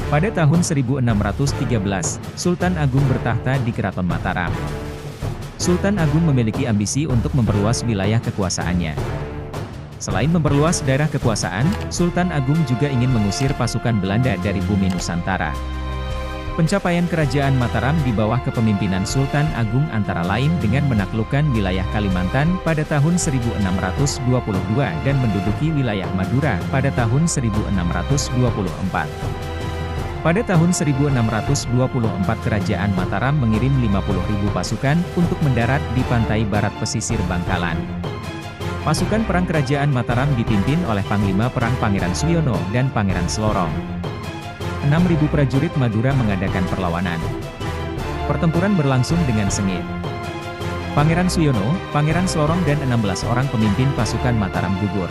Pada tahun 1613, Sultan Agung bertahta di Keraton Mataram. Sultan Agung memiliki ambisi untuk memperluas wilayah kekuasaannya. Selain memperluas daerah kekuasaan, Sultan Agung juga ingin mengusir pasukan Belanda dari bumi Nusantara. Pencapaian kerajaan Mataram di bawah kepemimpinan Sultan Agung antara lain dengan menaklukkan wilayah Kalimantan pada tahun 1622 dan menduduki wilayah Madura pada tahun 1624. Pada tahun 1624 kerajaan Mataram mengirim 50.000 pasukan untuk mendarat di pantai barat pesisir Bangkalan. Pasukan perang kerajaan Mataram dipimpin oleh Panglima Perang Pangeran Suyono dan Pangeran Slorong. 6.000 prajurit Madura mengadakan perlawanan. Pertempuran berlangsung dengan sengit. Pangeran Suyono, Pangeran Slorong dan 16 orang pemimpin pasukan Mataram gugur.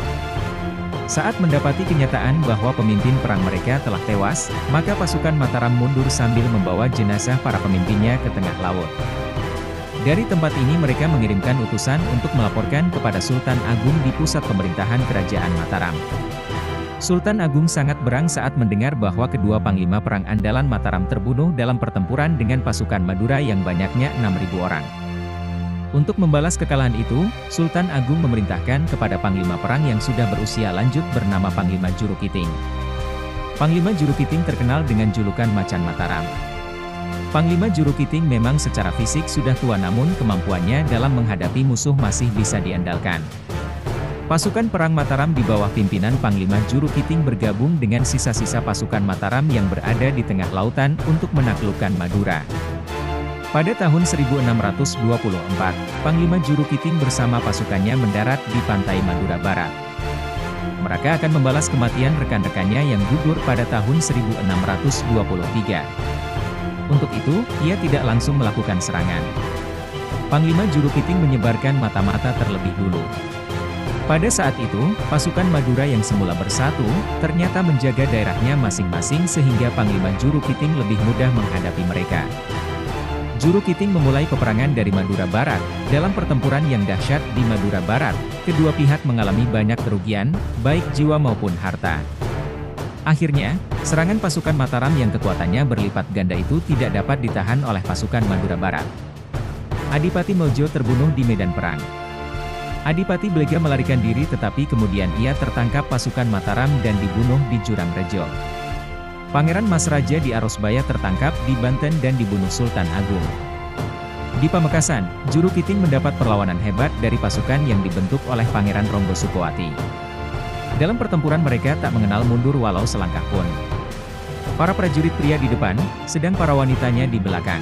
Saat mendapati kenyataan bahwa pemimpin perang mereka telah tewas, maka pasukan Mataram mundur sambil membawa jenazah para pemimpinnya ke tengah laut. Dari tempat ini mereka mengirimkan utusan untuk melaporkan kepada Sultan Agung di pusat pemerintahan kerajaan Mataram. Sultan Agung sangat berang saat mendengar bahwa kedua panglima perang andalan Mataram terbunuh dalam pertempuran dengan pasukan Madura yang banyaknya 6.000 orang. Untuk membalas kekalahan itu, Sultan Agung memerintahkan kepada panglima perang yang sudah berusia lanjut bernama Panglima Jurukiting. Panglima Jurukiting terkenal dengan julukan Macan Mataram. Panglima Jurukiting memang secara fisik sudah tua namun kemampuannya dalam menghadapi musuh masih bisa diandalkan. Pasukan perang Mataram di bawah pimpinan Panglima Jurukiting bergabung dengan sisa-sisa pasukan Mataram yang berada di tengah lautan untuk menaklukkan Madura. Pada tahun 1624, Panglima Jurukiting bersama pasukannya mendarat di pantai Madura Barat. Mereka akan membalas kematian rekan-rekannya yang gugur pada tahun 1623. Untuk itu, ia tidak langsung melakukan serangan. Panglima Jurukiting menyebarkan mata-mata terlebih dulu. Pada saat itu, pasukan Madura yang semula bersatu, ternyata menjaga daerahnya masing-masing sehingga Panglima Jurukiting lebih mudah menghadapi mereka. Jurukiting memulai peperangan dari Madura Barat. Dalam pertempuran yang dahsyat di Madura Barat, kedua pihak mengalami banyak kerugian, baik jiwa maupun harta. Akhirnya, serangan pasukan Mataram yang kekuatannya berlipat ganda itu tidak dapat ditahan oleh pasukan Madura Barat. Adipati Meljo terbunuh di medan perang. Adipati Blega melarikan diri tetapi kemudian ia tertangkap pasukan Mataram dan dibunuh di Jurang Rejo. Pangeran Mas Raja di Arosbaya tertangkap di Banten dan dibunuh Sultan Agung. Di Pamekasan, Jurukiting mendapat perlawanan hebat dari pasukan yang dibentuk oleh Pangeran Ronggo Sukowati. Dalam pertempuran mereka tak mengenal mundur walau selangkah pun. Para prajurit pria di depan, sedang para wanitanya di belakang.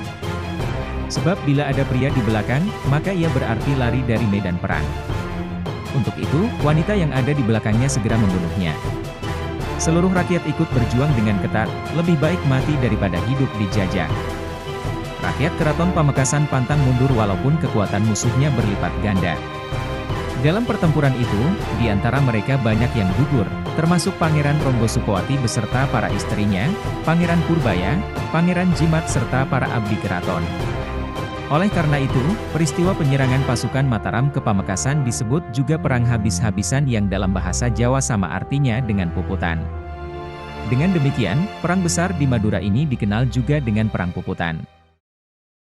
Sebab bila ada pria di belakang, maka ia berarti lari dari medan perang. Untuk itu, wanita yang ada di belakangnya segera membunuhnya. Seluruh rakyat ikut berjuang dengan ketat, lebih baik mati daripada hidup dijajah. Rakyat Keraton Pamekasan pantang mundur walaupun kekuatan musuhnya berlipat ganda. Dalam pertempuran itu, di antara mereka banyak yang gugur, termasuk Pangeran Ronggo Sukowati beserta para istrinya, Pangeran Purbaya, Pangeran Jimat serta para abdi keraton. Oleh karena itu, peristiwa penyerangan pasukan Mataram ke Pamekasan disebut juga Perang Habis-Habisan yang dalam bahasa Jawa sama artinya dengan puputan. Dengan demikian, perang besar di Madura ini dikenal juga dengan Perang Puputan.